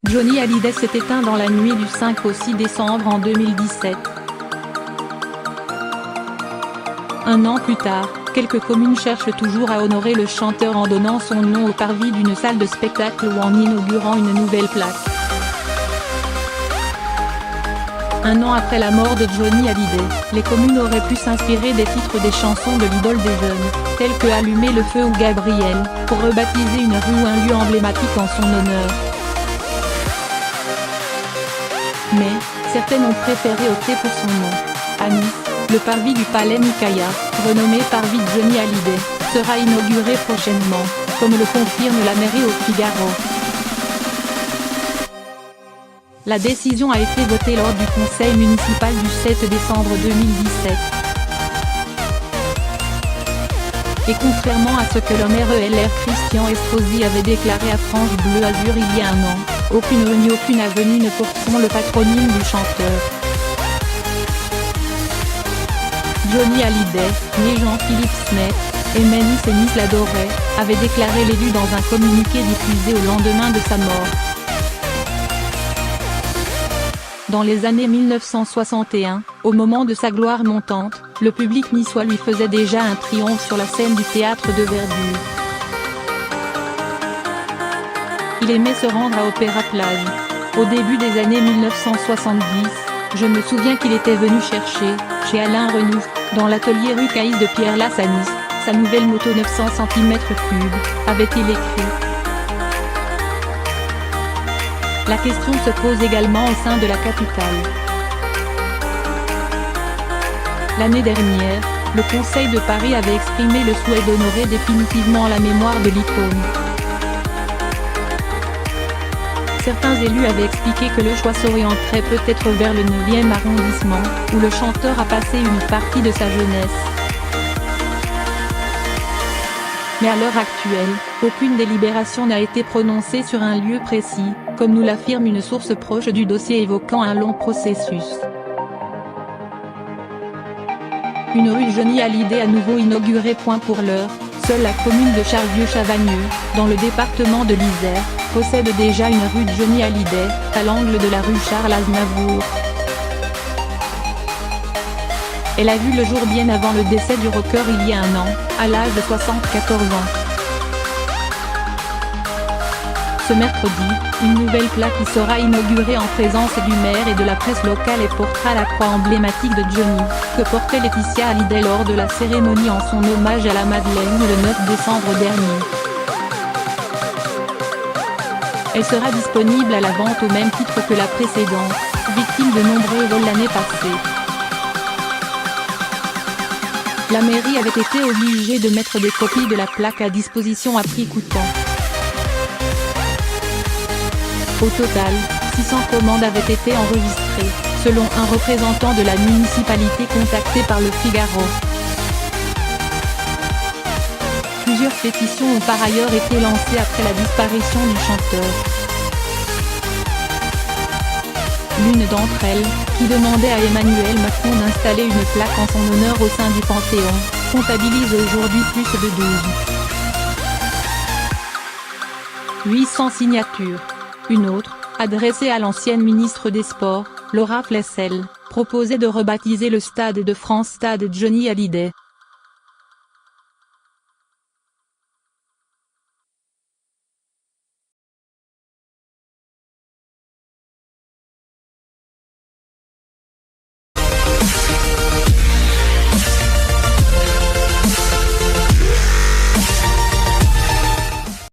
Johnny Hallyday s'est éteint dans la nuit du 5 au 6 décembre en 2017. Un an plus tard, quelques communes cherchent toujours à honorer le chanteur en donnant son nom au parvis d'une salle de spectacle ou en inaugurant une nouvelle plaque. Un an après la mort de Johnny Hallyday, les communes auraient pu s'inspirer des titres des chansons de l'idole des jeunes, tels que Allumer le feu ou Gabriel, pour rebaptiser une rue ou un lieu emblématique en son honneur. Mais, certaines ont préféré opter pour son nom. À Nice, le parvis du Palais Mikaya, renommé parvis de Johnny Hallyday, sera inauguré prochainement, comme le confirme la mairie au Figaro. La décision a été votée lors du conseil municipal du 7 décembre 2017. Et contrairement à ce que le maire LR Christian Estrosi avait déclaré à France Bleu Azur il y a un an, aucune rue ni aucune avenue ne porteront le patronyme du chanteur. Johnny Hallyday, né Jean-Philippe Smet, et Ménis et Nice l'adoraient, avait déclaré l'élu dans un communiqué diffusé au lendemain de sa mort. Dans les années 1961, au moment de sa gloire montante, le public niçois lui faisait déjà un triomphe sur la scène du théâtre de Verdure. Il aimait se rendre à Opéra Plage. Au début des années 1970, je me souviens qu'il était venu chercher, chez Alain Renouf, dans l'atelier rue Caïs de Pierre-Lasse à Nice, sa nouvelle moto 900 cm3, avait-il écrit. La question se pose également au sein de la capitale. L'année dernière, le Conseil de Paris avait exprimé le souhait d'honorer définitivement la mémoire de l'icône. Certains élus avaient expliqué que le choix s'orienterait peut-être vers le 9e arrondissement, où le chanteur a passé une partie de sa jeunesse. Mais à l'heure actuelle, aucune délibération n'a été prononcée sur un lieu précis, comme nous l'affirme une source proche du dossier évoquant un long processus. Une rue Johnny Hallyday à nouveau inaugurée. Pour l'heure, seule la commune de Charlieu-Chavagneux, dans le département de l'Isère, possède déjà une rue de Johnny Hallyday, à l'angle de la rue Charles Aznavour. Elle a vu le jour bien avant le décès du rocker il y a un an, à l'âge de 74 ans. Ce mercredi, une nouvelle plaque y sera inaugurée en présence du maire et de la presse locale et portera la croix emblématique de Johnny, que portait Laetitia Hallyday lors de la cérémonie en son hommage à la Madeleine le 9 décembre dernier. Elle sera disponible à la vente au même titre que la précédente, victime de nombreux vols l'année passée. La mairie avait été obligée de mettre des copies de la plaque à disposition à prix coûtant. Au total, 600 commandes avaient été enregistrées, selon un représentant de la municipalité contacté par le Figaro. Plusieurs pétitions ont par ailleurs été lancées après la disparition du chanteur. L'une d'entre elles, qui demandait à Emmanuel Macron d'installer une plaque en son honneur au sein du Panthéon, comptabilise aujourd'hui plus de 800 signatures. Une autre, adressée à l'ancienne ministre des Sports, Laura Flessel, proposait de rebaptiser le Stade de France Stade Johnny Hallyday.